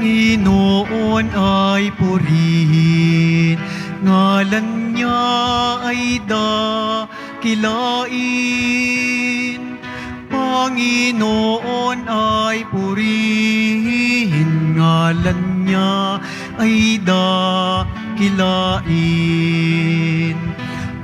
Panginoon ay purihin, ngalan niya ay dakilain. Panginoon ay purihin, ngalan niya ay dakilain.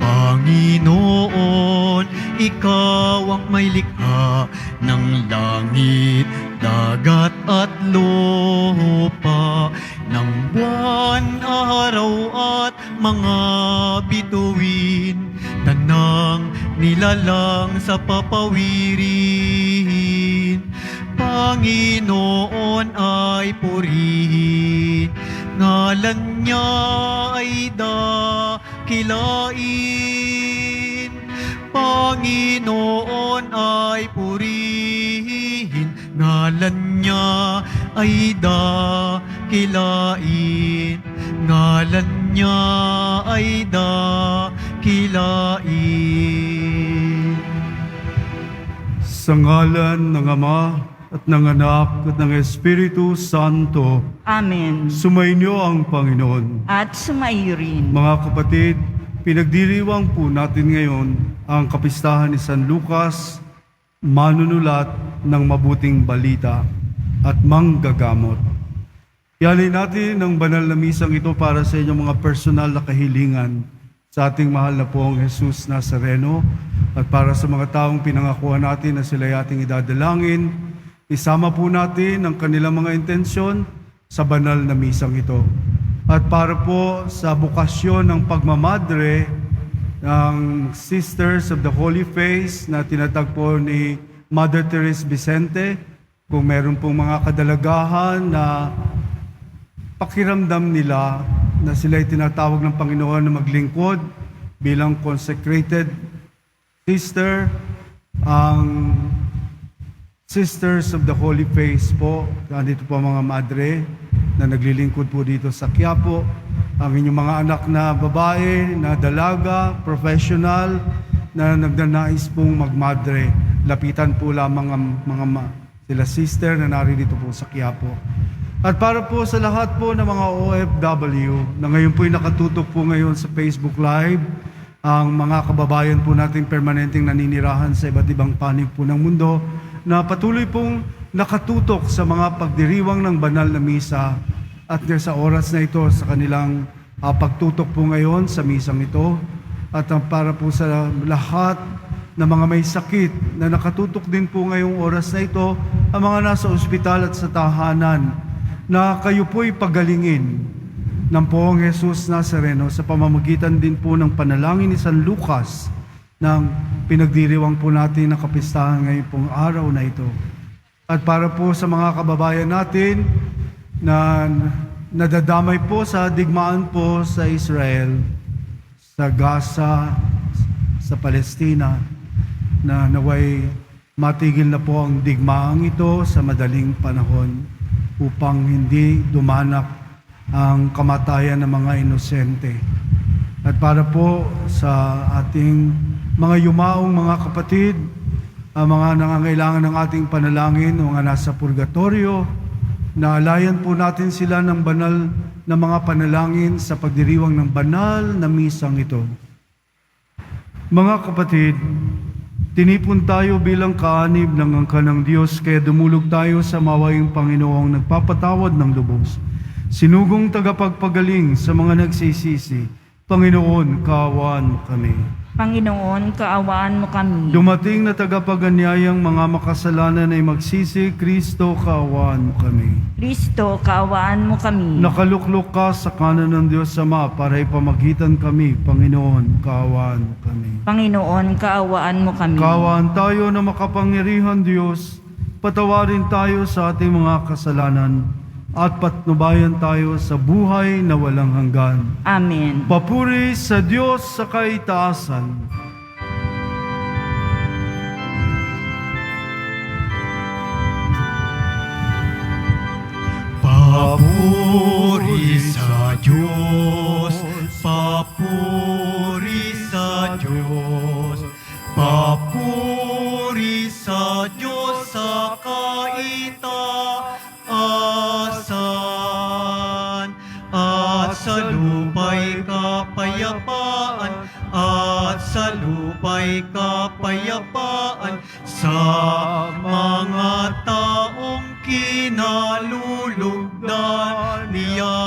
Panginoon, ikaw ang may likha ng langit, dagat at lupa, ng buwan, araw at mga bituin, tanang nilalang sa papawirin. Panginoon ay purihin, ngalan niya ay dakilain. Panginoon ay purihin, ngalan niya ay dakilain. Ngalan niya ay dakilain. Sa ngalan ng Ama at ng Anak at ng Espiritu Santo, Amen. sumainyo ang Panginoon. At sumaiyo rin. Mga kapatid, pinagdiriwang po natin ngayon ang kapistahan ni San Lucas, manunulat ng mabuting balita at manggagamot. Ialay natin ang banal na misang ito para sa inyong mga personal na kahilingan sa ating mahal na poong Jesus Nazareno at para sa mga taong pinangakuan natin na sila ay ating idadalangin. Isama po natin ang kanilang mga intensyon sa banal na misang ito. At para po sa bukasyon ng pagmamadre ng Sisters of the Holy Face na tinatagpo ni Mother Teresa Vicente, kung meron pong mga kadalagahan na pakiramdam nila na sila ay tinatawag ng Panginoon na maglingkod bilang consecrated sister, ang Sisters of the Holy Face po, nandito po mga madre na naglilingkod po dito sa Quiapo, ang inyong mga anak na babae, na dalaga, professional, na nagdanais pong magmadre. Lapitan po lamang ang sila sister na naririto po sa Quiapo. At para po sa lahat po ng mga OFW na ngayon po'y nakatutok po ngayon sa Facebook Live, ang mga kababayan po nating permanenteng naninirahan sa iba't ibang panig po ng mundo, na patuloy pong nakatutok sa mga pagdiriwang ng banal na misa at sa oras na ito sa kanilang pagtutok po ngayon sa misang ito. At para po sa lahat na mga may sakit na nakatutok din po ngayong oras na ito, ang mga nasa ospital at sa tahanan, na kayo po'y pagalingin ng poong Jesus Nazareno sa pamamagitan din po ng panalangin ni San Lucas ng pinagdiriwang po natin na kapistahan ngayon pong araw na ito. At para po sa mga kababayan natin na nadadamay po sa digmaan po sa Israel, sa Gaza, sa Palestina, na naway matigil na po ang digmaang ito sa madaling panahon upang hindi dumanak ang kamatayan ng mga inosente. At para po sa ating mga yumaong mga kapatid, ang mga nangangailangan ng ating panalangin, mga nasa purgatorio, naalayan po natin sila ng banal na mga panalangin sa pagdiriwang ng banal na misang ito. Mga kapatid, tinipon tayo bilang kaanib ng angkan ng Diyos, kaya dumulog tayo sa mawaing Panginoong nagpapatawad ng lubos. Sinugong tagapagpagaling sa mga nagsisisi, Panginoon, kaawaan mo kami. Panginoon, kaawaan mo kami. Dumating na tagapaganyayang mga makasalanan ay magsisi, Kristo, kaawaan mo kami. Kristo, kaawaan mo kami. Nakaluklok ka sa kanan ng Diyos Ama para ipamagitan kami, Panginoon, kaawaan mo kami. Panginoon, kaawaan mo kami. Kaawaan tayo na makapangyarihan Diyos, patawarin tayo sa ating mga kasalanan, at patnubayan tayo sa buhay na walang hanggan. Amen. Papuri sa Diyos sa kaitaasan. Papuri sa Diyos, papuri sa Diyos, papuri sa Diyos sa kaitaasan. sa lupa'y kapayapaan, at sa lupa'y kapayapaan sa mga taong kinalulugdan niya.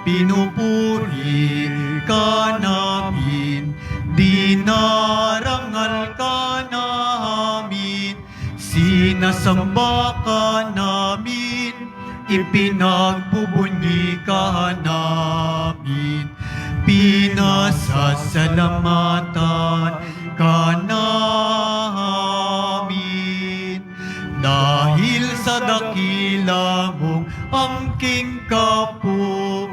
Pinupuri ka namin, dinarangal ka namin, sinasamba ka namin, ipinagbubunyi ka namin, pinasasalamatan ka namin. Dahil sa dakila mong angking kapurihan,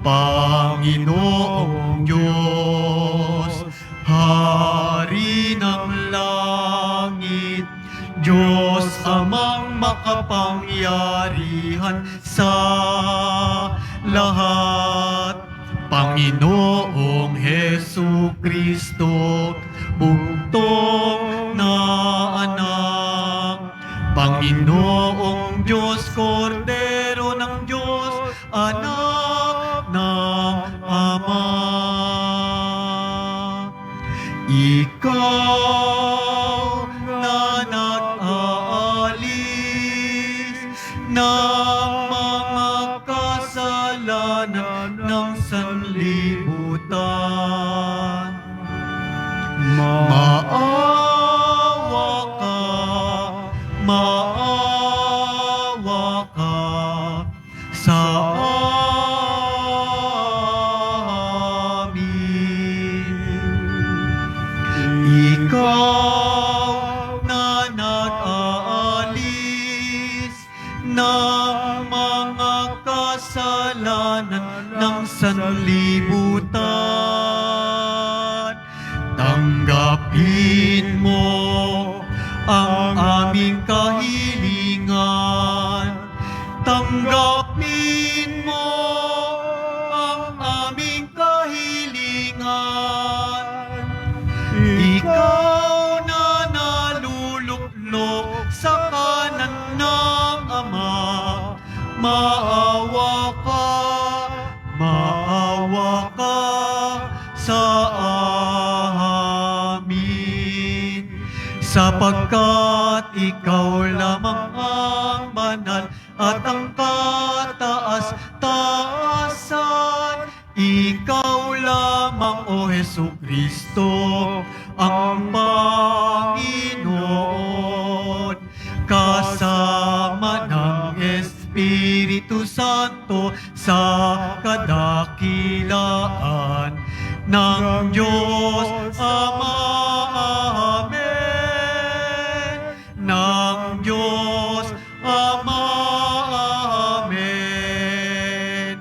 Panginoong Diyos, Hari ng langit, Diyos amang makapangyarihan sa lahat, Panginoong Hesu Kristo, bugtong na anak, Panginoong Diyos, Kordero ng Diyos, anak ng Ama. Ikaw na nag-aalis ng mga kasalanan ng sanlibutan, maawa ka sa amin. Ikaw na nag-aalis ng mga kasalanan ng sanlibutan, tanggapin mo ang aming kahilingan. Tanggapin mo ang aming kahilingan. Ikaw na naluluklok sa kanan ng Ama, maawa ka sa amin, sapagkat ikaw lamang ang banal at ang kataas-taasan. Ikaw lamang, O Hesu Kristo, ang Panginoon, kasama ng Espiritu Santo sa kadakilaan ng Diyos Ama. Amen. Ng Diyos Ama. Amen.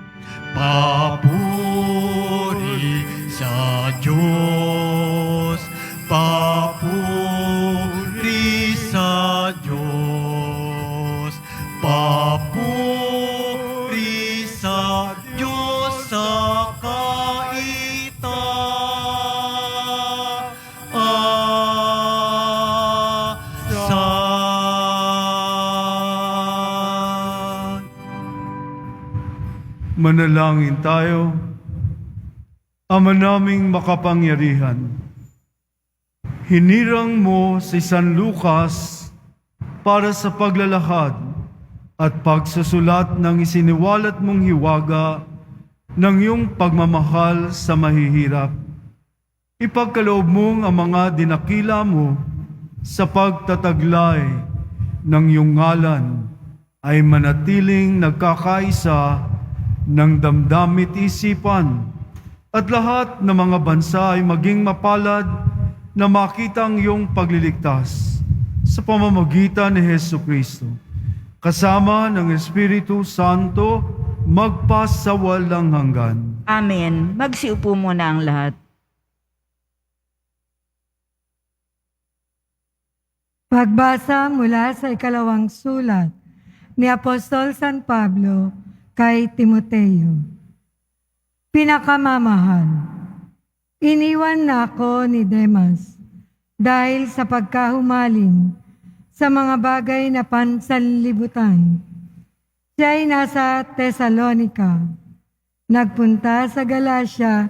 Papuri sa Diyos. Papuri sa Diyos. Papuri sa Diyos sa kaitaasan. Manalangin tayo. Ama naming makapangyarihan, hinirang mo si San Lucas para sa paglalahad at pagsusulat ng isiniwalat mong hiwaga ng iyong pagmamahal sa mahihirap. Ipagkaloob mong ang mga dinakila mo sa pagtataglay ng iyong ngalan ay manatiling nagkakaisa ng damdamit isipan, at lahat ng mga bansa ay maging mapalad na makita ang iyong pagliligtas sa pamamagitan ni Hesu Kristo, kasama ng Espiritu Santo, magpasawalang hanggan. Amen. Magsiupo muna ang lahat. Pagbasa mula sa ikalawang sulat ni Apostol San Pablo kay Timoteo. Pinakamamahal, iniwan na ako ni Demas dahil sa pagkahumaling sa mga bagay na pansanlibutan. Siya'y nasa Tesalonica. Nagpunta sa Galacia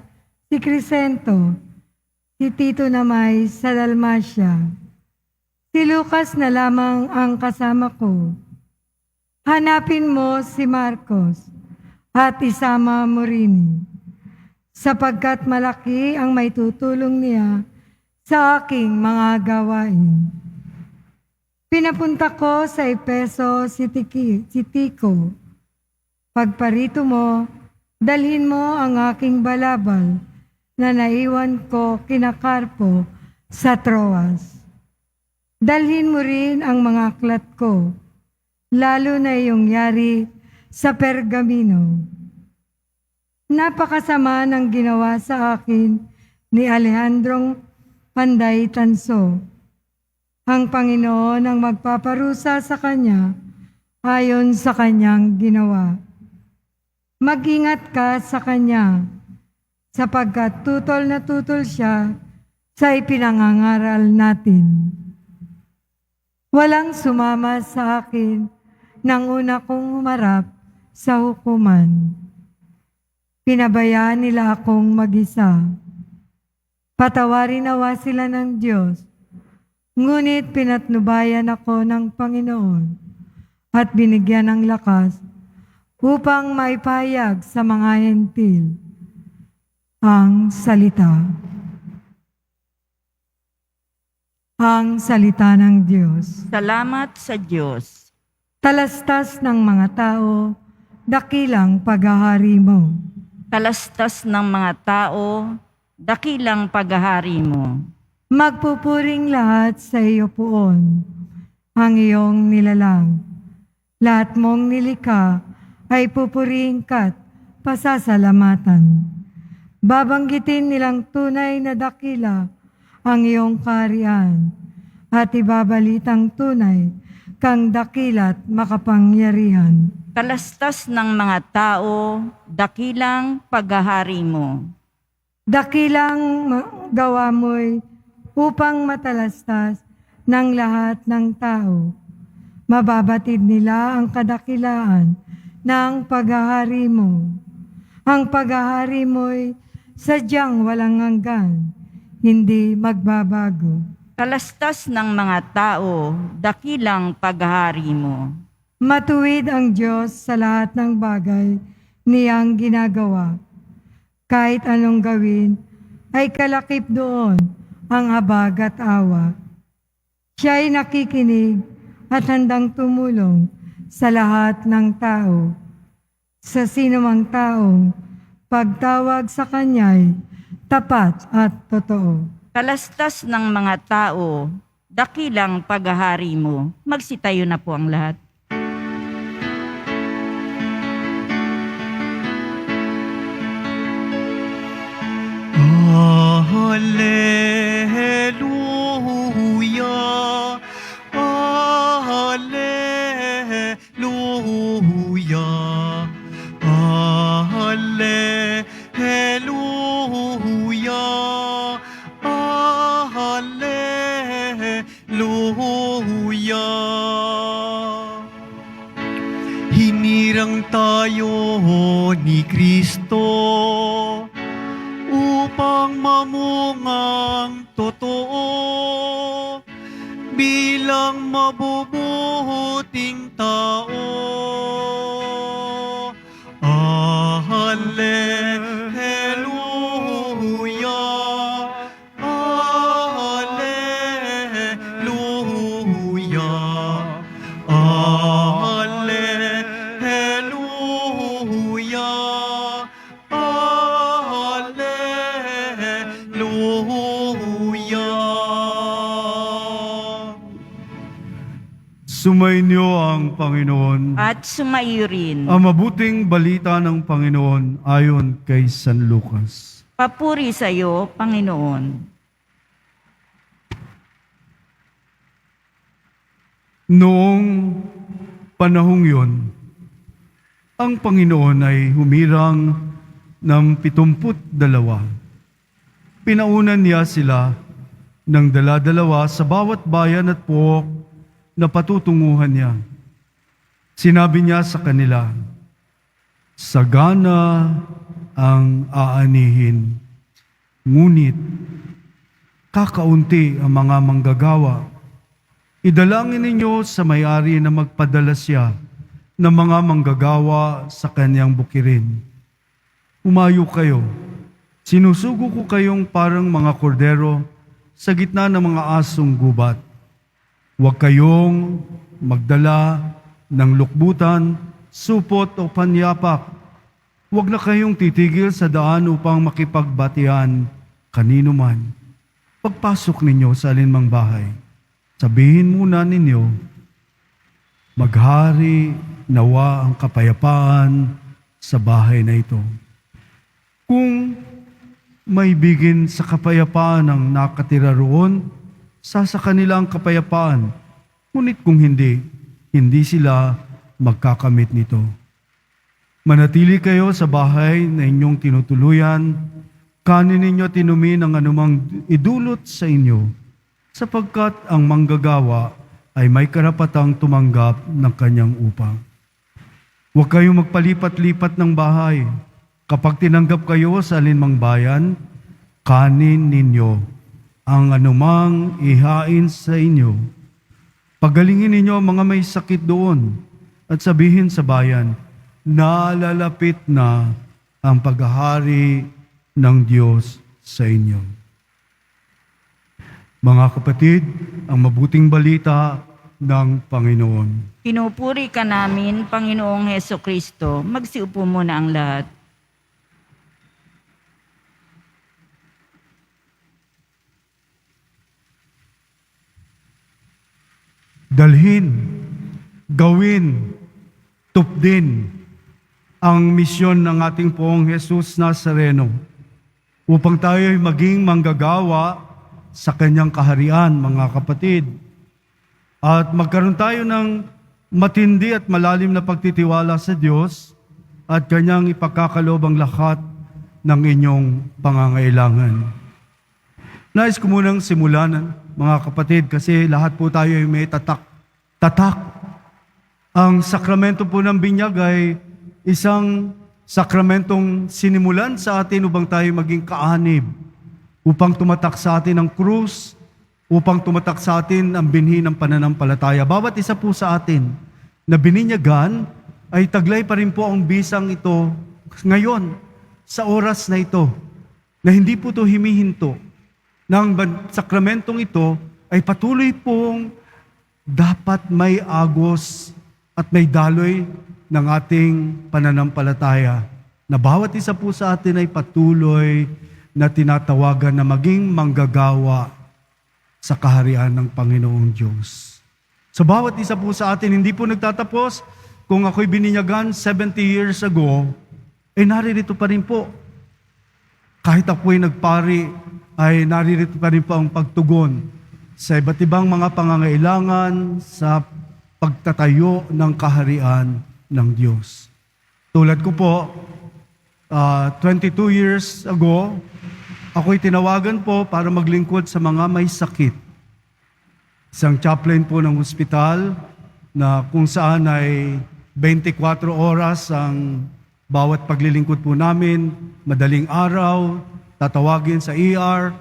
si Crescento, si Tito namay sa Dalmacia. Si Lucas na lamang ang kasama ko. Hanapin mo si Marcos at isama mo rin, sapagkat malaki ang may tutulong niya sa aking mga gawain. Pinapunta ko sa Efeso si Tico. Pagparito mo, dalhin mo ang aking balabal na naiwan ko kina Carpo sa Troas. Dalhin mo rin ang mga aklat ko, lalo na iyong yari sa Pergamino. Napakasama ng ginawa sa akin ni Alejandrong Panday Tanso. Ang Panginoon ang magpaparusa sa kanya ayon sa kanyang ginawa. Mag-ingat ka sa kanya, sapagkat tutol na tutol siya sa ipinangangaral natin. Walang sumama sa akin nang una kong humarap sa hukuman. Pinabayaan nila akong mag-isa. Patawarin nawa sila ng Diyos, ngunit pinatnubayan ako ng Panginoon at binigyan ng lakas upang maipahayag sa mga hentil ang salita. Ang salita ng Diyos. Salamat sa Diyos. Talastas ng mga tao, dakilang paghahari mo. Talastas ng mga tao, dakilang paghahari mo. Magpupuring lahat sa iyo poon, ang iyong nilalang. Lahat mong nilikha ay pupurihin ka't pasasalamatan. Babanggitin nilang tunay na dakila ang iyong kaharian at ibabalitang tunay kang dakila't makapangyarihan. Talastas ng mga tao, dakilang paghahari mo. Dakilang gawa mo'y upang matalastas ng lahat ng tao. Mababatid nila ang kadakilaan ng paghahari mo. Ang paghahari mo'y sadyang walang hanggan, hindi magbabago. Talastas ng mga tao, dakilang paghahari mo. Matuwid ang Diyos sa lahat ng bagay niyang ginagawa. Kahit anong gawin, ay kalakip doon ang habag at awa. Siya'y nakikinig at handang tumulong sa lahat ng tao. Sa sinumang taong pagtawag sa Kanya'y tapat at totoo. Talastas ng mga tao, dakilang paghahari mo. Magsitayo na po ang lahat. Hallelujah, Hallelujah, Hallelujah, Hallelujah. Hinirang tayo ni Kristo upang mamungang totoo bilang mabubuting tao. Hallelujah, Hallelujah, Hallelujah, Hallelujah. Sumainyo ang Panginoon. At sumayo rin. Ang mabuting balita ng Panginoon ayon kay San Lucas. Papuri sa iyo, Panginoon. Noong panahong yon, ang Panginoon ay humirang ng 72. Pinaunan niya sila ng dala-dalawa sa bawat bayan at pook na patutunguhan niya. Sinabi niya sa kanila, sagana ang aanihin, ngunit kakaunti ang mga manggagawa. Idalangin ninyo sa may-ari na magpadala siya ng mga manggagawa sa kanyang bukirin. Umayo kayo. Sinusugo ko kayong parang mga kordero sa gitna ng mga asong gubat. Huwag kayong magdala ng lukbutan, supot o panyapak. Huwag na kayong titigil sa daan upang makipagbatian kanino man. Pagpasok ninyo sa alinmang bahay, sabihin muna ninyo, maghari nawa ang kapayapaan sa bahay na ito. Kung may bigin sa kapayapaan ang nakatira roon, sa kanila ang kapayapaan. Ngunit kung hindi, hindi sila magkakamit nito. Manatili kayo sa bahay na inyong tinutuluyan, kanin ninyo tinumin ang anumang idulot sa inyo, sapagkat ang manggagawa ay may karapatang tumanggap ng kanyang upa. Huwag kayong magpalipat-lipat ng bahay. Kapag tinanggap kayo sa alinmang bayan, kanin ninyo ang anumang ihain sa inyo. Pagalingin ninyo ang mga may sakit doon at sabihin sa bayan, nalalapit na ang paghahari ng Diyos sa inyo. Mga kapatid, ang mabuting balita ng Panginoon. Pinupuri ka namin, Panginoong Heso Kristo. Magsiupo muna ang lahat. Dalhin, gawin, tupdin ang misyon ng ating Poong Jesus Nazareno upang tayo ay maging manggagawa sa kanyang kaharian, mga kapatid. At magkaroon tayo ng matindi at malalim na pagtitiwala sa Diyos at kanyang ipagkakaloob ang lahat ng inyong pangangailangan. Nais ko munang simulan, mga kapatid, kasi lahat po tayo ay may tatak. Ang sakramento po ng binyag ay isang sakramentong sinimulan sa atin upang tayo maging kaanib, upang tumatak sa atin ang krus, upang tumatak sa atin ang binhi ng pananampalataya. Bawat isa po sa atin na bininyagan ay taglay pa rin po ang bisang ito ngayon, sa oras na ito, na hindi po ito himihinto. Nang sakramentong ito ay patuloy pong dapat may agos at may daloy ng ating pananampalataya, na bawat isa po sa atin ay patuloy na tinatawagan na maging manggagawa sa kaharian ng Panginoong Diyos. So bawat isa po sa atin, hindi po nagtatapos. Kung ako'y bininyagan 70 years ago, ay naririto pa rin po. Kahit ako'y nagpari, ay naririto pa rin po ang pagtugon sa iba't ibang mga pangangailangan sa pagtatayo ng kaharian ng Diyos. Tulad ko po, 22 years ago, ako'y tinawagan po para maglingkod sa mga may sakit. Isang chaplain po ng ospital na kung saan ay 24 oras ang bawat paglilingkod po namin, madaling araw, tatawagin sa ER,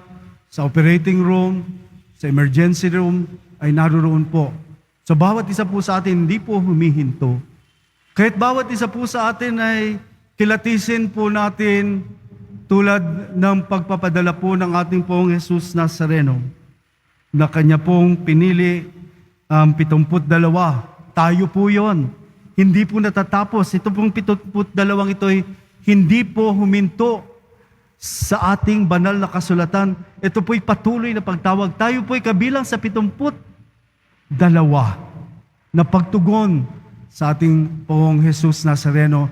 sa operating room, sa emergency room, ay naroon po. So bawat isa po sa atin hindi po humihinto. Kahit bawat isa po sa atin ay kilatisin po natin tulad ng pagpapadala po ng ating Poong Jesus Nazareno na kanya pong pinili ang 72. Tayo po yon. Hindi po natatapos. Ito pong 72 ito ay hindi po huminto sa ating banal na kasulatan. Ito po'y patuloy na pagtawag. Tayo po'y kabilang sa 72 na pagtugon sa ating Poong Jesus Nazareno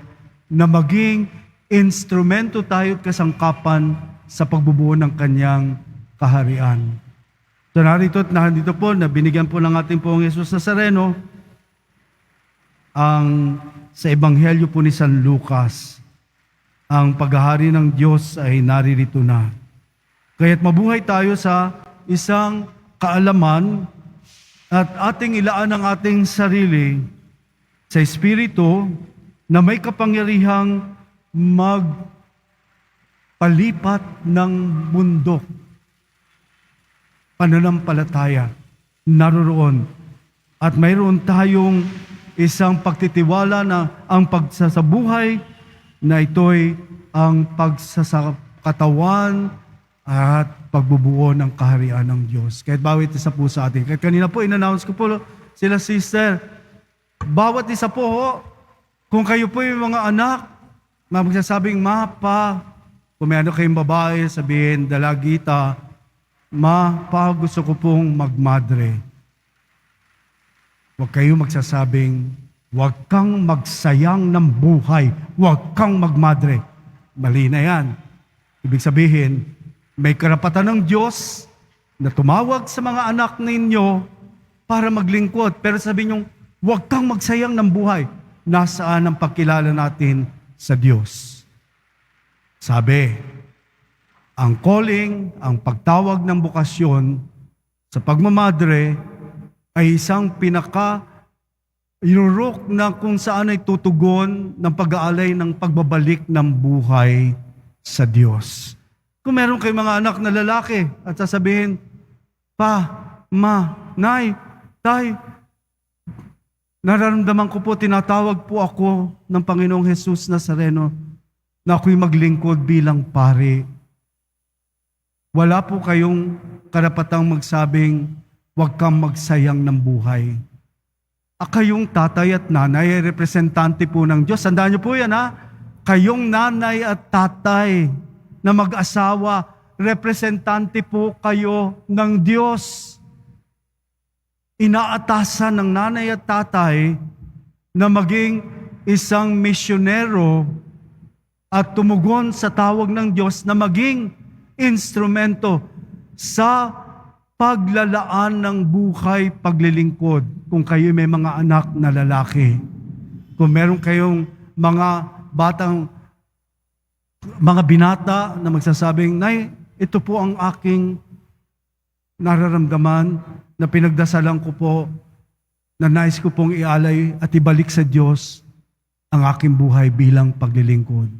na maging instrumento tayo at kasangkapan sa pagbubuo ng kanyang kaharian. So nandito po, na binigyan po ng ating Poong Jesus Nazareno sa Ebanghelyo po ni San Lucas. Ang paghahari ng Diyos ay naririto na. Kaya't mabuhay tayo sa isang kaalaman at ating ilaan ang ating sarili sa Espiritu na may kapangyarihang magpalipat ng mundo. Pananampalataya, naroroon. At mayroon tayong isang pagtitiwala na ang pagsasabuhay na ito'y ang pagsasakatawan at pagbubuo ng kaharian ng Diyos. Kahit bawat isa po sa atin. Kahit kanina po, in-announce ko po sila sister, bawat isa po, kung kayo po yung mga anak, magsasabing, ma, pa, kung may ano kayong babae, sabihin, dalagita, ma, pa, gusto ko pong magmadre. Huwag kayo magsasabing, huwag kang magsayang ng buhay, huwag kang magmadre. Mali na yan. Ibig sabihin, may karapatan ng Diyos na tumawag sa mga anak ninyo para maglingkod. Pero sabi niyo, huwag kang magsayang ng buhay. Nasaan ang pagkilala natin sa Diyos? Sabi, ang calling, ang pagtawag ng bukasyon sa pagmamadre ay isang irurok na kung saan ay tutugon ng pag-aalay ng pagbabalik ng buhay sa Diyos. Kung meron kayong mga anak na lalaki at sasabihin, pa, ma, nay, tay, nararamdaman ko po, tinatawag po ako ng Panginoong Jesus Nazareno na ako'y maglingkod bilang pari. Wala po kayong karapatang magsabing, huwag kang magsayang ng buhay. Kayong tatay at nanay ay representante po ng Diyos. Tandaan niyo po yan, ha? Kayong nanay at tatay na mag-asawa, representante po kayo ng Diyos. Inaatasan ng nanay at tatay na maging isang misyonero at tumugon sa tawag ng Diyos na maging instrumento sa paglalaan ng buhay paglilingkod. Kung kayo may mga anak na lalaki, kung meron kayong mga binata na magsasabing, nay, ito po ang aking nararamdaman na pinagdasalan ko po na nais ko pong ialay at ibalik sa Diyos ang aking buhay bilang paglilingkod.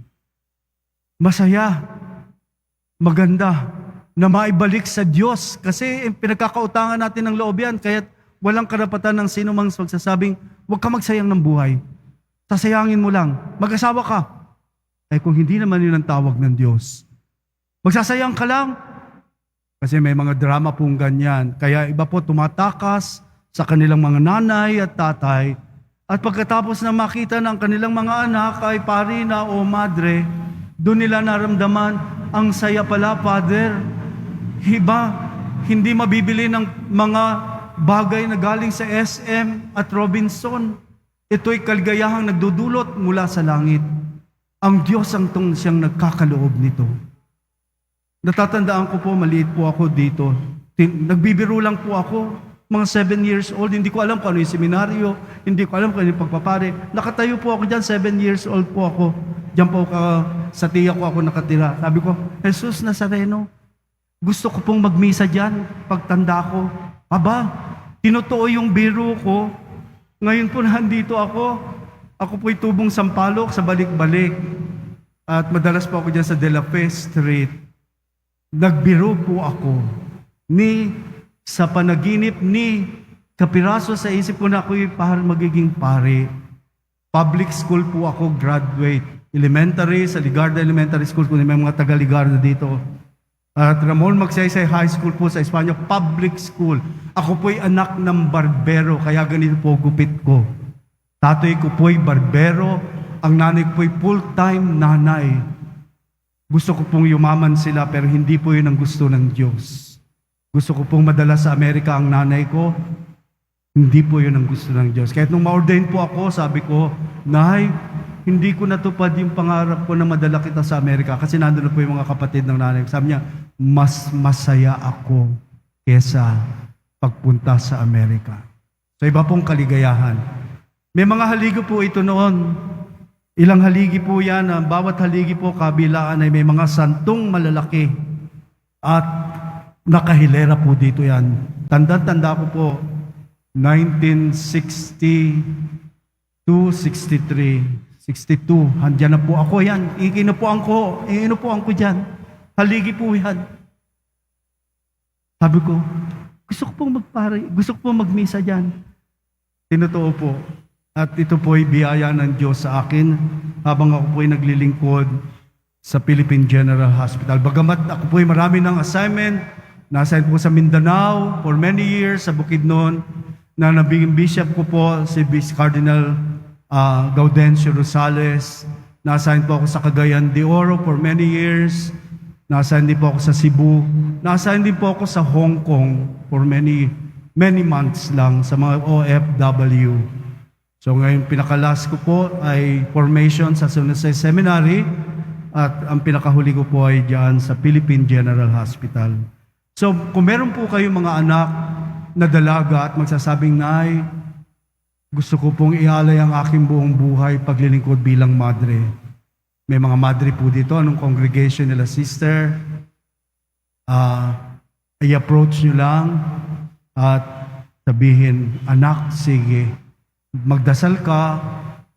Masaya, maganda na maibalik sa Diyos kasi pinagkakautangan natin ng loob yan, kaya walang karapatan ng sino mang magsasabing, huwag ka magsayang ng buhay. Sasayangin mo lang. Mag-asawa ka. Eh kung hindi naman yun ang tawag ng Diyos, magsasayang ka lang. Kasi may mga drama pong ganyan. Kaya iba po tumatakas sa kanilang mga nanay at tatay. At pagkatapos na makita ng kanilang mga anak ay pari na o madre, doon nila naramdaman, ang saya pala, Father. Iba, hindi mabibili ng mga bagay na galing sa SM at Robinson. Ito'y kaligayahang nagdudulot mula sa langit. Ang Diyos ang siyang nagkakaloob nito. Natatandaan ko po, maliit po ako dito. Nagbibiro lang po ako, mga 7 years old. Hindi ko alam kung ano yung seminaryo, hindi ko alam kung ano yung pagpapare. Nakatayo po ako dyan, 7 years old po ako. Diyan po sa tiya ko ako nakatira. Sabi ko, Jesus Nazareno, gusto ko pong magmisa dyan, pagtanda ko. Aba, tinutuo yung biro ko. Ngayon po nandito ako. Ako po'y tubong sampalok sa balik-balik. At madalas po ako dyan sa De La Fe Street. Nagbiro po ako. Sa panaginip ni kapiraso sa isip ko na ako'y magiging pare. Public school po ako, graduate. Elementary, sa Ligarda Elementary School, kung may mga taga-Ligarda dito. At Ramon Magsaysay High School po sa Espanya, public school. Ako po'y anak ng barbero, kaya ganito po gupit ko. Tatay ko po'y barbero, ang nanay ko po'y full-time nanay. Gusto ko pong yumaman sila, pero hindi po yun ang gusto ng Diyos. Gusto ko pong madala sa Amerika ang nanay ko, hindi po yun ang gusto ng Diyos. Kahit nung ma-ordain po ako, sabi ko, Nay, hindi ko natupad yung pangarap ko na madala kita sa Amerika kasi nandun na po yung mga kapatid ng nanay. Sabi niya, mas masaya ako kesa pagpunta sa Amerika. So iba pong kaligayahan. May mga haligi po ito noon. Ilang haligi po yan. Bawat haligi po kabilaan ay may mga santong malalaki. At nakahilera po dito yan. Tanda-tanda ko po, 1960, 263, 62. Handyan na po ako yan. Iinupuan ko dyan. Haligi po yan. Sabi ko, gusto ko pong magpare, gusto ko pong magmisa dyan. Tinotoo po. At ito po ay biyaya ng Diyos sa akin habang ako po ay naglilingkod sa Philippine General Hospital. Bagamat ako po ay marami ng assignment, nasa po sa Mindanao for many years, sa Bukidnon, na nabiging bishop ko po si Vice Cardinal Gaudencio Rosales. Nasa po ako sa Cagayan de Oro for many years. Nasa din po ako sa Cebu. Nasa din po ako sa Hong Kong for many months lang sa mga OFW. So ngayon pinakalas ko po ay formation sa Sunasay Seminary at ang pinakahuli ko po ay diyan sa Philippine General Hospital. So kung meron po kayong mga anak na dalaga at magsasabing, Nay, gusto ko pong ialay ang aking buong buhay paglilingkod bilang madre. May mga madre po dito, anong congregation nila, sister, i-approach nyo lang at sabihin, anak, sige, magdasal ka,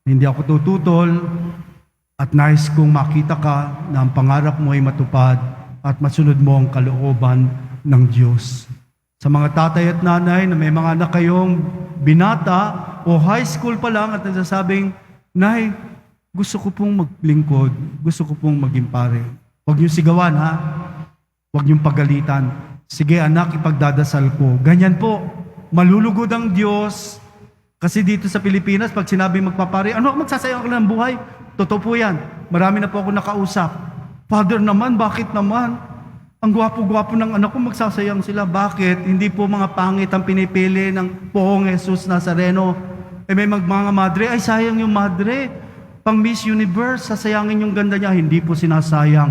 hindi ako tututol, at nais kong makita ka na ang pangarap mo ay matupad at masunod mo ang kalooban ng Diyos. Sa mga tatay at nanay na may mga anak kayong binata o high school pa lang at nagsasabing, Nay, gusto ko pong maglingkod, gusto ko pong maging pare. Huwag niyo sigawan, ha? Huwag niyong pagalitan. Sige anak, ipagdadasal ko. Ganyan po, malulugod ang Diyos. Kasi dito sa Pilipinas, pag sinabi magpapare, ano, magsasayang ka ng buhay? Totoo po yan. Marami na po ako nakausap. Father naman, bakit naman? Ang gwapo-gwapo ng anak ko, magsasayang sila. Bakit? Hindi po mga pangit ang pinipili ng Poong Jesus Nazareno. May mga madre, ay sayang yung madre. Pang Miss Universe, sasayangin yung ganda niya. Hindi po sinasayang.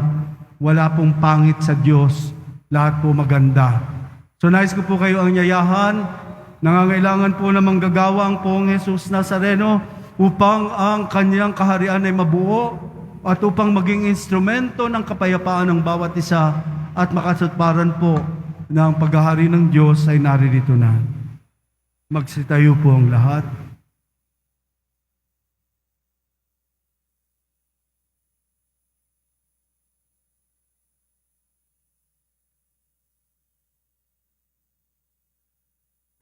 Wala pong pangit sa Diyos. Lahat po maganda. So nais ko po kayo ang yayahan. Nangangailangan po na manggagawa ang Poong Jesus Nazareno upang ang kanyang kaharian ay mabuo at upang maging instrumento ng kapayapaan ng bawat isa at makasutparan po ng paghahari ng Diyos ay naririto na. Magsitayo po ang lahat.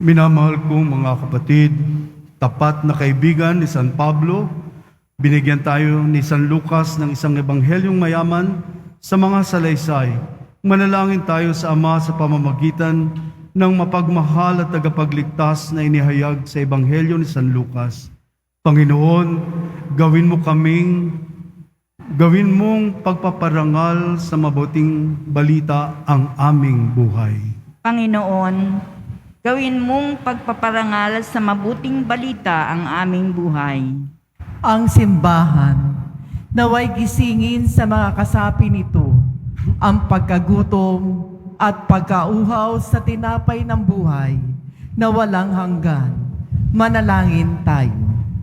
Minamahal kong mga kapatid, tapat na kaibigan ni San Pablo, binigyan tayo ni San Lucas ng isang ebanghelyong mayaman sa mga salaysay. Manalangin tayo sa Ama sa pamamagitan ng mapagmahal at tagapagligtas na inihayag sa ebanghelyo ni San Lucas. Panginoon, gawin mong pagpaparangal sa mabuting balita ang aming buhay. Panginoon, gawin mong pagpaparangal sa mabuting balita ang aming buhay. Ang simbahan, naway gisingin sa mga kasapi nito ang pagkagutom at pagkauhaw sa tinapay ng buhay na walang hanggan. Manalangin tayo.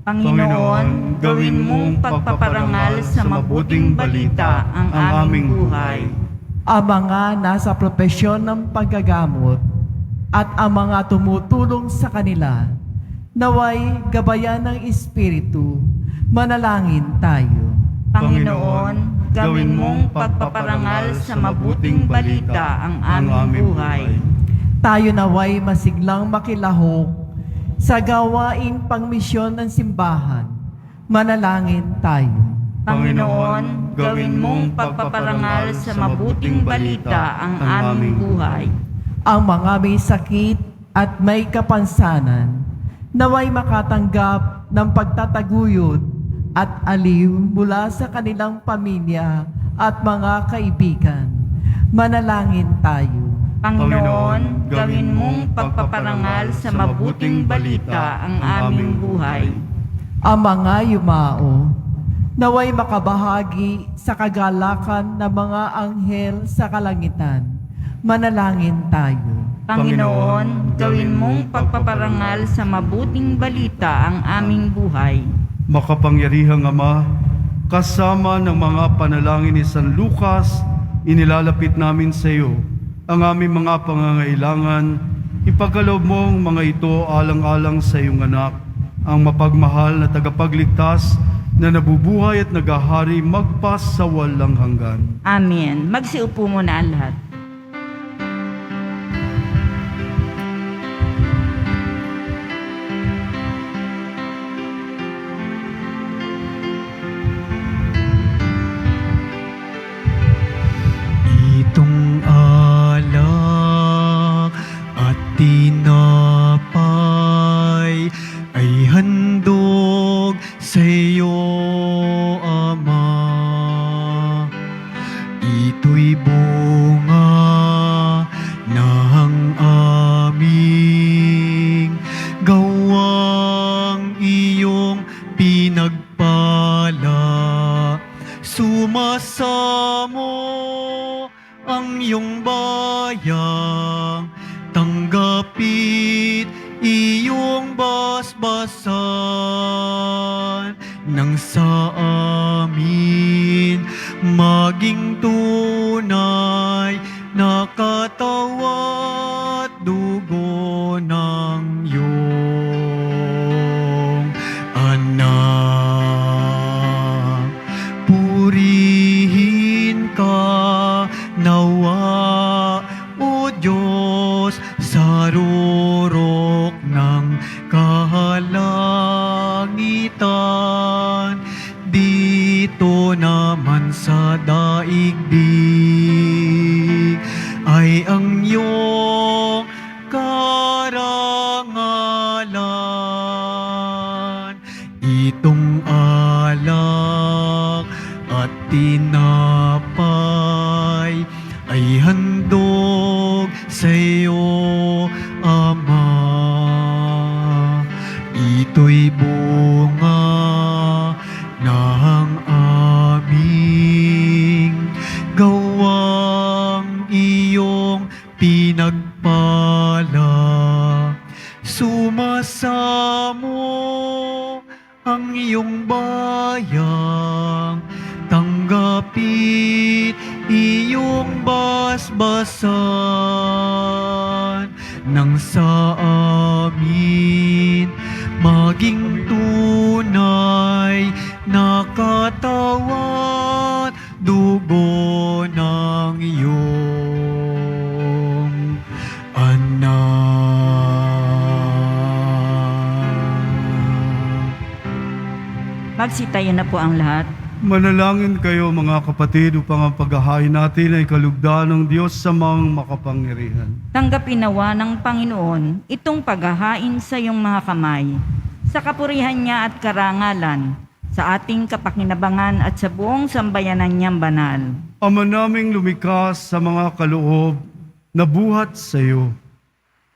Panginoon, gawin mong pagpaparangal sa mabuting balita ang aming buhay. Ang mga nasa propesyon ng paggagamot at ang mga tumutulong sa kanila, naway gabayan ng Espiritu, manalangin tayo. Panginoon, gawin mong pagpaparangal sa mabuting balita ang aming buhay. Tayo naway masiglang makilahok sa gawaing pangmisyon ng simbahan. Manalangin tayo. Panginoon, gawin mong pagpaparangal sa mabuting balita ang aming buhay. Ang mga may sakit at may kapansanan, naway makatanggap ng pagtataguyod at aliw mula sa kanilang pamilya at mga kaibigan. Manalangin tayo. Panginoon, gawin mong pagpaparangal sa mabuting balita ang aming buhay. Ang mga yumao, naway makabahagi sa kagalakan ng mga anghel sa kalangitan. Manalangin tayo. Panginoon, gawin mong pagpaparangal sa mabuting balita ang aming buhay. Makapangyarihang Ama, kasama ng mga panalangin ni San Lucas, inilalapit namin sa iyo ang aming mga pangangailangan. Ipagkaloob mo ang mga ito alang-alang sa iyong anak ang mapagmahal na tagapagligtas na nabubuhay at nagahari magpas sa walang hanggan. Amen. Magsiupo muna ang lahat. Itong alak at tinapay ay handog sa iyo, Ama. Ito'y bunga ng aming gawang iyong pinagpala. Sumasamo ang iyong bayang, tanggapit iyong basbasan, nang sa amin maging tunay na katawan at dugo ng iyong anak. Purihin ka nawa, O Diyos, sa rurok ng kahalangitan, dito naman sa daigdig ay ang iyong karangalan. Itong alak at tinapay ay handog sa iyo, Ama. Ito'y bunga ng aming gawang iyong pinagpala. Sumasamo ang iyong bayang, tanggapit iyong basbasan, nang sa amin maging tunay na katawan, dugo ng iyong anak. Magsitayo na po ang lahat. Manalangin kayo mga kapatid upang ang paghahain natin ay kalugdan ng Diyos sa mga makapangyarihan. Tanggapin nawa ng Panginoon itong paghahain sa iyong mga kamay, sa kapurihan niya at karangalan, sa ating kapakinabangan at sa buong sambayanan niyang banal. Ama naming lumikas sa mga kaloob na buhat sa iyo.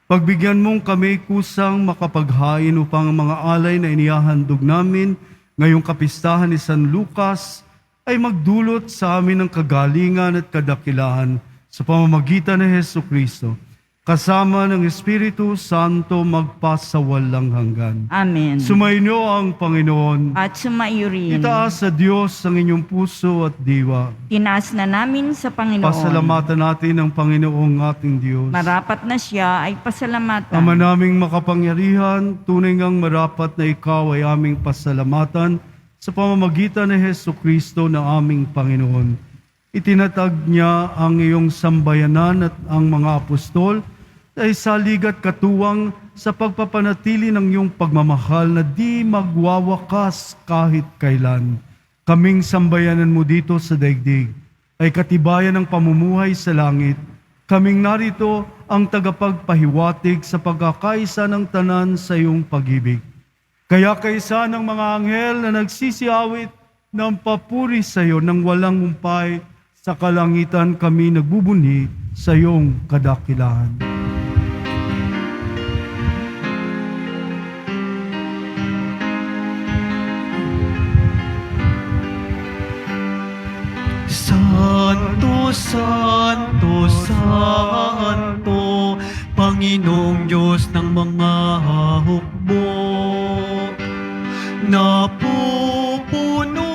Pagbigyan mong kami kusang makapaghain upang ang mga alay na inihahandog namin ngayong kapistahan ni San Lucas ay magdulot sa amin ng kagalingan at kadakilahan sa pamamagitan ni Jesucristo, kasama ng Espiritu Santo magpas sa walang hanggan. Amen. Sumainyo ang Panginoon. At sumaiyo rin. Itaas sa Diyos ang inyong puso at diwa. Tinaas na namin sa Panginoon. Pasalamatan natin ang Panginoong ating Diyos. Marapat na siya ay pasalamatan. Ama naming makapangyarihan, tunay ngang marapat na ikaw ay aming pasalamatan sa pamamagitan ni Jesucristo na aming Panginoon. Itinatag niya ang iyong sambayanan at ang mga apostol ay saligat katuwang sa pagpapanatili ng iyong pagmamahal na di magwawakas kahit kailan. Kaming sambayanan mo dito sa daigdig ay katibayan ng pamumuhay sa langit. Kaming narito ang tagapagpahiwatig sa pagkakaisa ng tanan sa iyong pag-ibig. Kaya kaisa ng mga anghel na nagsisiawit ng papuri sa iyo ng walang umpay, sa kalangitan kami nagbubunyi sa iyong kadakilahan. Santo, Santo, Santo, Panginoong Diyos ng mga hukbo, napupuno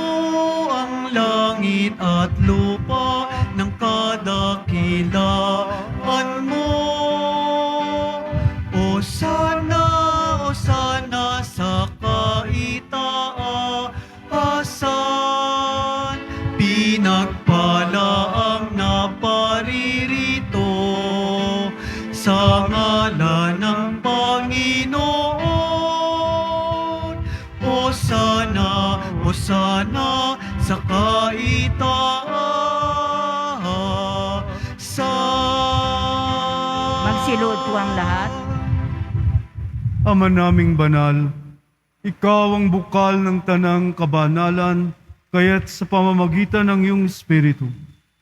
ang langit at lupa ng kadakilaan mo. O sana sa pinagpala ang naparirito sa ngalan ng Panginoon. Hosana, Hosana sa kaitaasan. Magsiluhod po ang lahat. Ama naming banal, ikaw ang bukal ng tanang kabanalan, kaya't sa pamamagitan ng iyong Espiritu,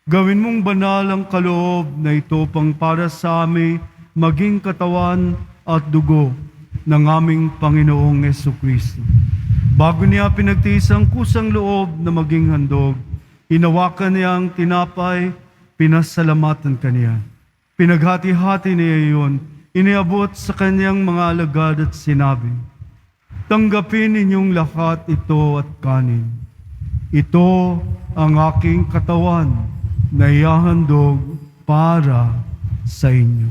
gawin mong banal ang kaloob na ito pang para sa amin maging katawan at dugo ng aming Panginoong Jesucristo. Bago niya pinagtiis ang kusang loob na maging handog, hinawakan niya ang tinapay, pinasalamatan kaniya. Pinaghati-hati niya iyon, iniabot sa kanyang mga alagad at sinabi, tanggapin ninyong lahat ito at kanin. Ito ang aking katawan na ihahandog para sa inyo.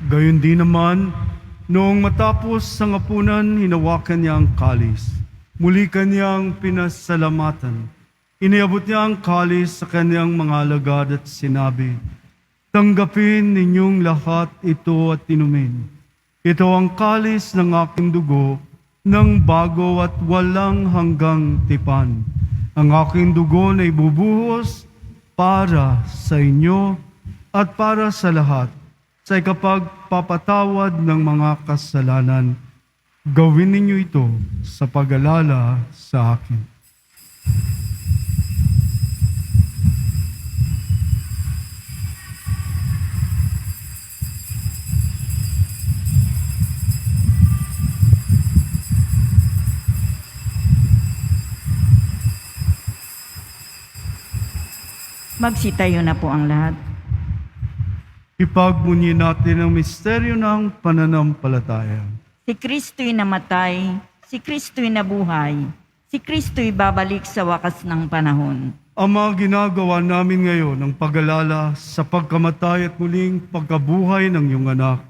Gayon din naman, noong matapos ang hapunan, hinawakan niya ang kalis. Muli kanyang pinasalamatan. Iniabot niya ang kalis sa kanyang mga alagad at sinabi, tanggapin ninyong lahat ito at inumin. Ito ang kalis ng aking dugo, ng bago at walang hanggang tipan. Ang aking dugo na ibubuhos para sa inyo at para sa lahat, sa ikapagpapatawad ng mga kasalanan. Gawin ninyo ito sa pag-alala sa akin. Magsitayo na po ang lahat. Ipagmunyi natin ang misteryo ng pananampalataya. Si Kristo'y namatay, si Kristo'y nabuhay, si Kristo'y babalik sa wakas ng panahon. Ama, ginagawa namin ngayon ang pag-alala sa pagkamatay at muling pagkabuhay ng iyong anak.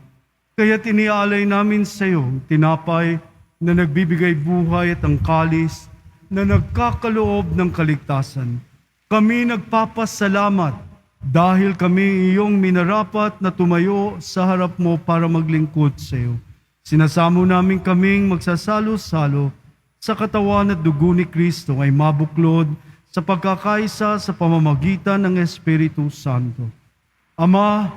Kaya't iniaalay namin sa iyo ang tinapay na nagbibigay buhay at ang kalis na nagkakaloob ng kaligtasan. Kami nagpapasalamat dahil kami iyong minarapat na tumayo sa harap mo para maglingkod sa iyo. Sinasamo namin kaming magsasalo-salo sa katawan at dugo ni Kristo ay mabuklod sa pagkakaisa sa pamamagitan ng Espiritu Santo. Ama,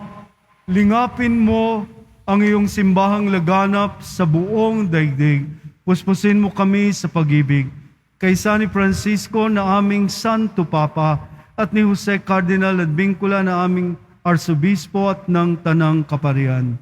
lingapin mo ang iyong simbahang laganap sa buong daigdig. Puspusin mo kami sa pag-ibig. Kaysa ni Francisco na aming Santo Papa, at ni Jose Cardinal at Bingkula na aming Arsobispo at ng Tanang Kaparian.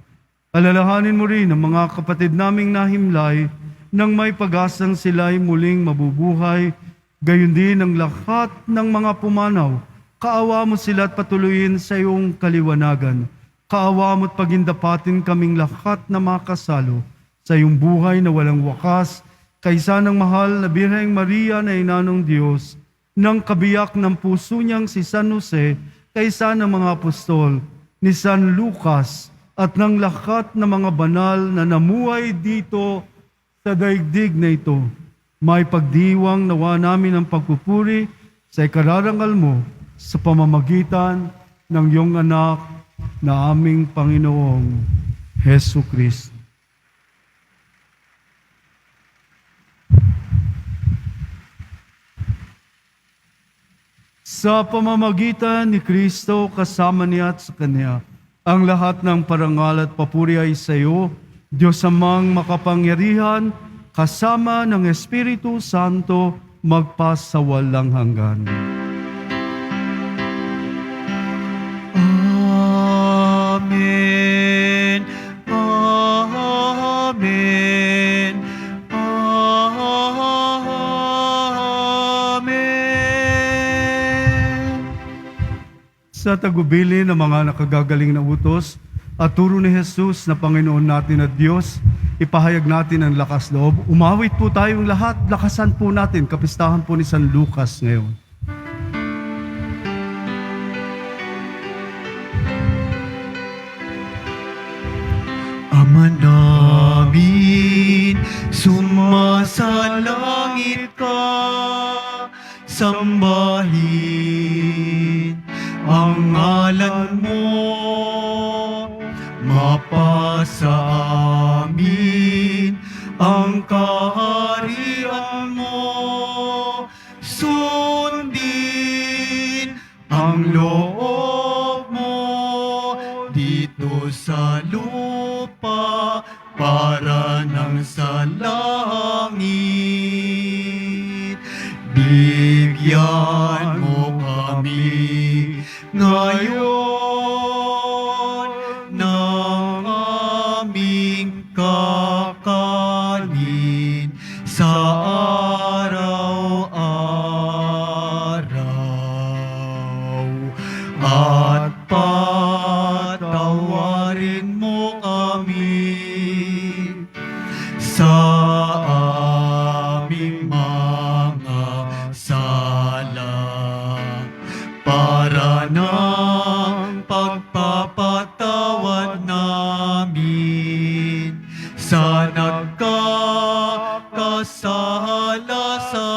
Alalahanin mo rin ang mga kapatid naming nahimlay nang may pag-asang sila'y muling mabubuhay, gayon din ang lahat ng mga pumanaw. Kaawa mo sila at patuloyin sa iyong kaliwanagan. Kaawa mo at pagindapatin kaming lahat na makasalo sa iyong buhay na walang wakas, kaysa ng mahal na Birheng Maria na Ina ng Diyos, ng kabiyak ng puso niyang si San Jose, kaysa ng mga apostol, ni San Lucas, at ng lahat ng mga banal na namuhay dito sa daigdig na ito. May pagdiwang nawa namin ang pagpupuri sa ikararangal mo sa pamamagitan ng iyong anak na aming Panginoong Hesu Kristo. Sa pamamagitan ni Kristo, kasama niya at sa Kanya, ang lahat ng parangal at papuri ay sa iyo, Diyos amang makapangyarihan, kasama ng Espiritu Santo, magpasawalang hanggan. Amen. Amen. Amen. sa tagubili ng mga nakagagaling na utos at turo ni Jesus na Panginoon natin at Diyos, ipahayag natin ang lakas loob. Umawit po tayong lahat, lakasan po natin, kapistahan po ni San Lucas ngayon. Ama namin, sumasalangit ka, sambahin ang ngalan mo, mapasa amin ang kaharian mo, sundin ang loob mo dito sa lupa para nang sa langit. Bigyan mo kami ngayon ng aming kakanin sa araw-araw, at patawarin mo kami sa aming mga sala, para ng pagpapatawad namin sa nagkakasala sa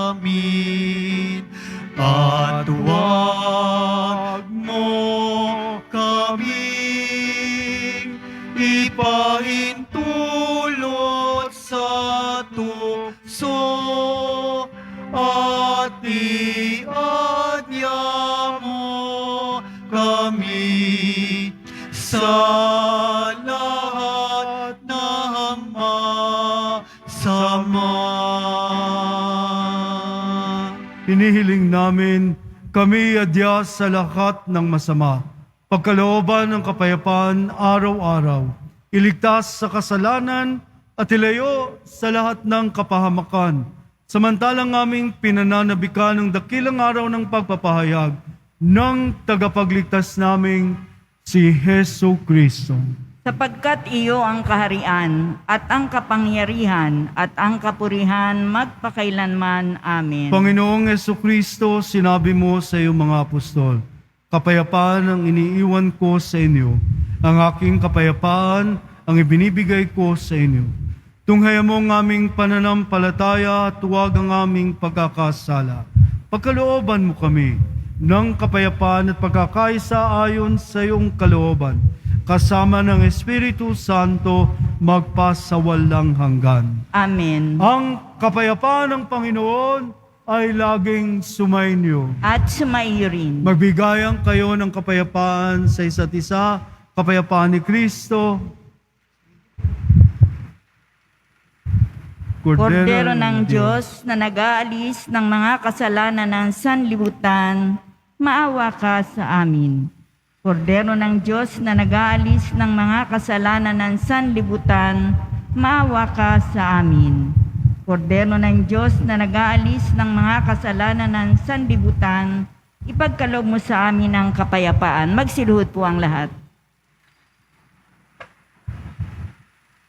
amin, at huwag mo kaming ipahintulot sa tukso, at iadya mo kami sa lahat ng masama. Hinihiling namin kami adya sa lahat ng masama, pagkalooban ng kapayapaan araw-araw, iligtas sa kasalanan at ilayo sa lahat ng kapahamakan, samantalang aming pinananabikan ng dakilang araw ng pagpapahayag ng tagapagligtas naming si Hesu Kristo. Sapagkat iyo ang kaharian at ang kapangyarihan at ang kapurihan magpakailanman. Amen. Panginoong Hesu Kristo, sinabi mo sa iyong mga apostol, kapayapaan ang iniiwan ko sa inyo, ang aking kapayapaan ang ibinibigay ko sa inyo. Tunghaya mo ang aming pananampalataya at huwag ang aming pagkakasala. Pagkalooban mo kami ng kapayapaan at pagkakaisa ayon sa iyong kalooban, kasama ng Espiritu Santo magpasawalang hanggan. Amen. Ang kapayapaan ng Panginoon ay laging sumainyo. At sumaiyo rin. Magbigayan kayo ng kapayapaan sa isa't isa, kapayapaan ni Kristo. Kordero ng Diyos na nag-aalis ng mga kasalanan ng sanlibutan, maawa ka sa amin. Kordero ng Diyos na nag-aalis ng mga kasalanan ng sanlibutan, maawa ka sa amin. Kordero ng Diyos na nag-aalis ng mga kasalanan ng sanlibutan, ipagkaloob mo sa amin ang kapayapaan. Magsiluhod po ang lahat.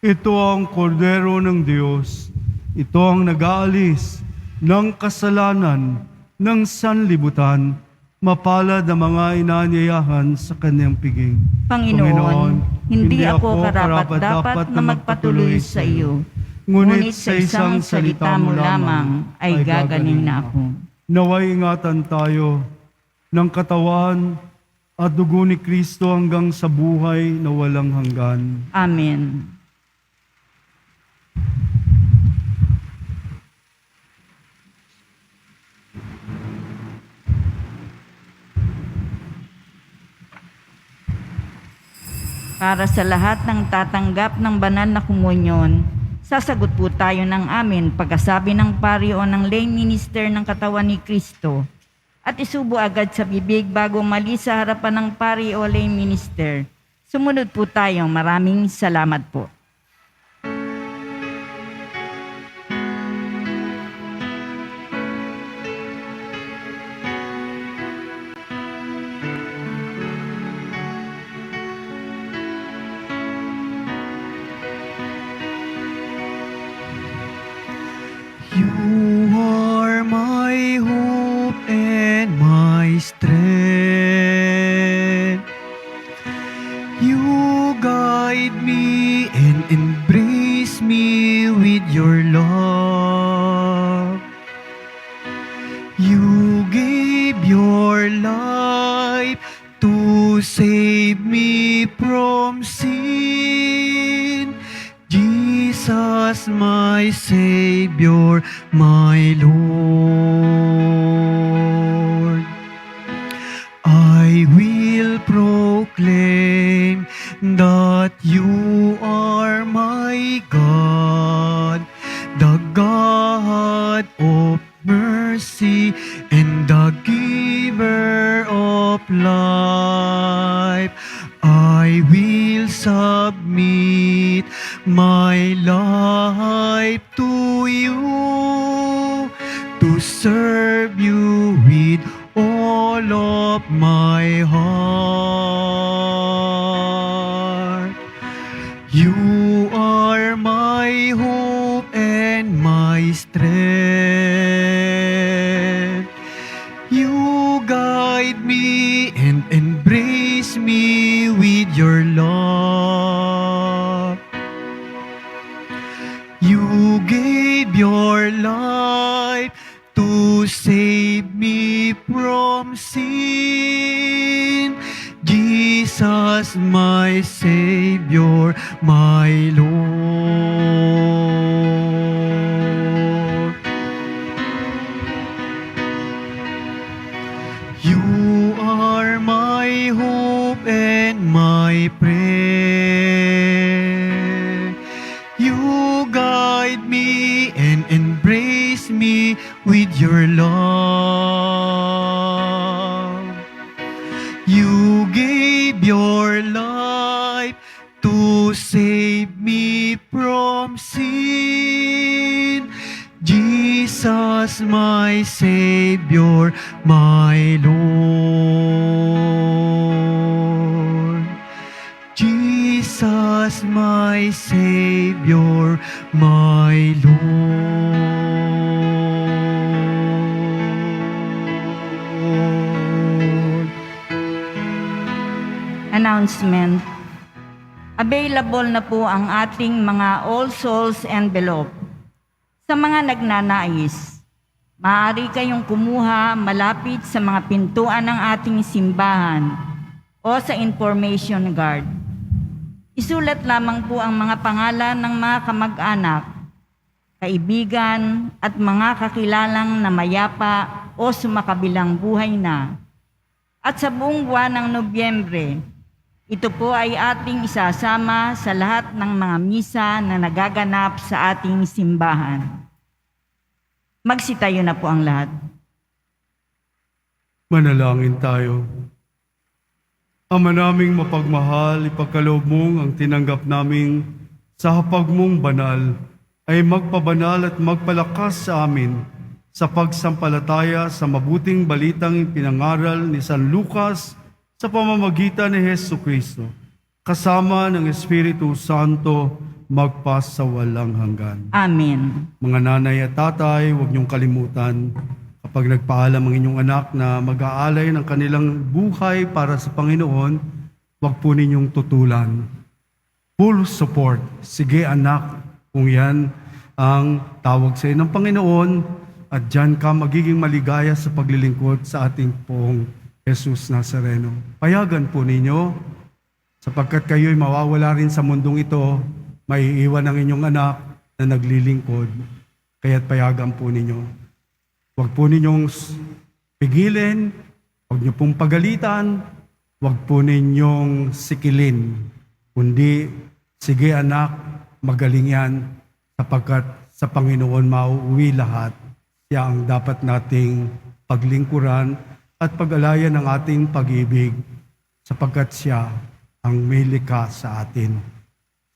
Ito ang kordero ng Diyos. Ito ang nag-aalis ng kasalanan ng sanlibutan. Mapalad ang mga inanyayahan sa kanyang piging. Panginoon, hindi ako karapat-dapat na magpatuloy sa iyo. Ngunit sa isang salita mo lamang ay gagaling na ako. Naway ingatan tayo ng katawan at dugo ni Kristo hanggang sa buhay na walang hanggan. Amen. Para sa lahat ng tatanggap ng banal na komunyon, sasagot po tayo ng amin pagkasabi ng pari o ng lay minister ng katawan ni Kristo at isubo agad sa bibig bago mali sa harapan ng pari o lay minister. Sumunod po tayo. Maraming salamat po. my strength. You guide me and embrace me with your love. You gave your life to save me from sin. Jesus, my Savior, my Lord. I will proclaim that you are my God, the God of mercy and the giver of life. I will submit my life to you, to serve you with all of my heart. You are my hope and my strength. You guide me and embrace me with your love. You gave your life to save me from sin. Jesus, my Savior, my Lord. You are my hope and my prayer. You guide me and embrace me with your love. You gave your life to save me from sin. Jesus, my Savior, my Lord. Jesus, my Savior, my Lord. Announcement. Available na po ang ating mga All Souls envelope. Sa mga nagnanais, maaari kayong kumuha malapit sa mga pintuan ng ating simbahan o sa information guard. Isulat lamang po ang mga pangalan ng mga kamag-anak, kaibigan at mga kakilalang na mayapa o sumakabilang buhay na. At sa buong buwan ng Nobyembre, ito po ay ating isasama sa lahat ng mga misa na nagaganap sa ating simbahan. Magsitayo na po ang lahat. Manalangin tayo. Ama naming mapagmahal, ipagkaloob mong ang tinanggap naming sa hapag mong banal ay magpabanal at magpalakas sa amin sa pagsampalataya sa mabuting balitang pinangaral ni San Lucas sa pamamagitan ni Jesucristo, kasama ng Espiritu Santo, magpas sa walang hanggan. Amen. Mga nanay at tatay, huwag niyong kalimutan, kapag nagpaalam ang inyong anak na mag-aalay ng kanilang buhay para sa Panginoon, huwag po ninyong tutulan. Full support. Sige anak, kung yan ang tawag sa iyo ng Panginoon, at diyan ka magiging maligaya sa paglilingkod sa ating pong Jesus Nazareno. Payagan po ninyo, sapagkat kayo'y mawawala rin sa mundong ito, maiiwan ang inyong anak na naglilingkod. Kaya't payagan po ninyo. Huwag po ninyong pigilin, huwag niyo pong pagalitan, huwag po ninyong sikilin. Kundi, sige anak, magaling yan, sapagkat sa Panginoon mauuwi lahat. Siya ang dapat nating paglingkuran at pag-alayan ng ating pag-ibig, sapagkat siya ang may likha sa atin.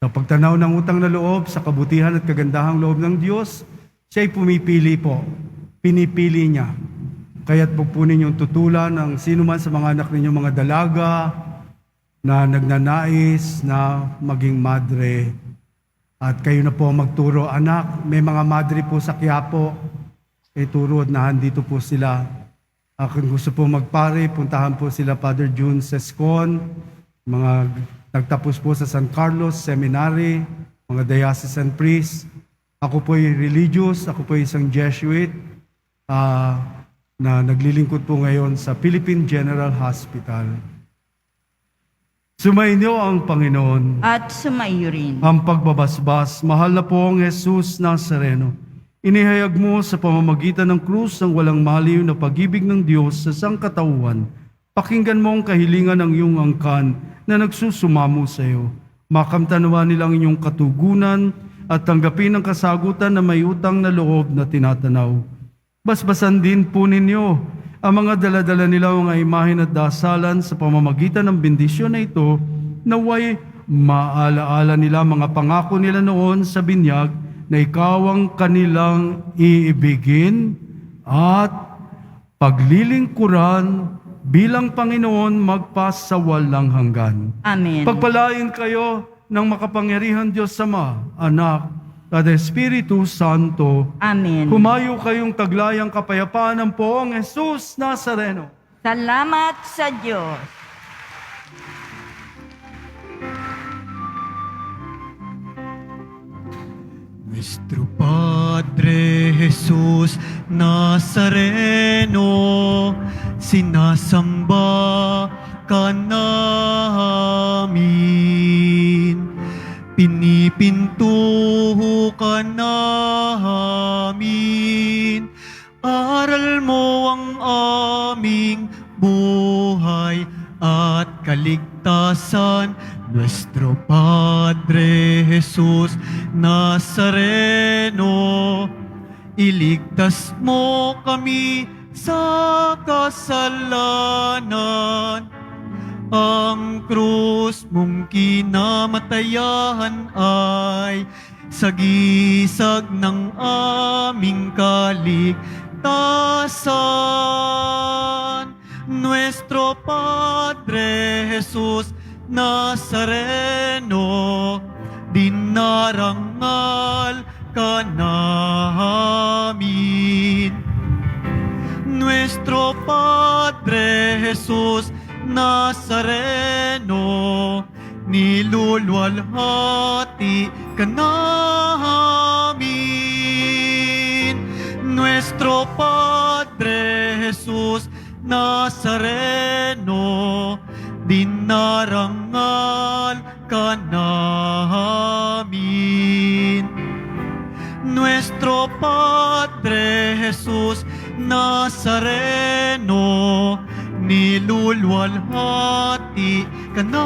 Sa pagtanaw ng utang na loob sa kabutihan at kagandahang loob ng Diyos, siya'y pumipili po. Pinipili niya. Kaya't huwag po ninyong tutulan ang sino man sa mga anak ninyong mga dalaga na nagnanais na maging madre. At kayo na po magturo, anak, may mga madre po sa Quiapo. Ituro at na andito po sila. Kung gusto po magpare, puntahan po sila Father June Sescon, mga nagtapos po sa San Carlos Seminary, mga diocesan priest. Ako po ay religious, ako po ay isang Jesuit na naglilingkod po ngayon sa Philippine General Hospital. Sumainyo ang Panginoon. At sumaiyo rin. Ang pagbabasbas, mahal na pong Jesus Nazareno, inihayag mo sa pamamagitan ng krus ang walang maliw na pag-ibig ng Diyos sa sangkatauhan. Pakinggan mo ang kahilingan ng iyong angkan na nagsusumamo sa iyo. Makamtanawa nilang inyong katugunan at tanggapin ang kasagutan na may utang na loob na tinatanaw. Basbasan din po ninyo ang mga daladala nila mga imahen at dasalan sa pamamagitan ng bendisyon na ito, naway maalaala nila mga pangako nila noon sa binyag na ikaw ang kanilang iibigin at paglilingkuran bilang Panginoon magpasawalang hanggan. Amen. Pagpalain kayo ng makapangyarihan Diyos Ama, Anak, at Espiritu Santo. Amen. Humayo kayong taglayang kapayapaan ng poong Jesus Nazareno. Salamat sa Diyos. Nuestro Padre Jesus Nazareno, sinasamba ka namin. Pinipintuho ka namin, aral mo ang aming buhay at kaligtasan. Nuestro Padre Jesus Nazareno, iligtas mo kami sa kasalanan. Ang krus mong kinamatayan ay sagisag ng aming kaligtasan. Nuestro Padre Jesus Nazareno, dinarangal ka namin. Nuestro Padre Jesus Nazareno, niluluwalhati ka namin. Nuestro Padre Jesus Nazareno, dinarangal ka namin. Nuestro Padre Jesus Nazareno, niluluwalhati ka namin.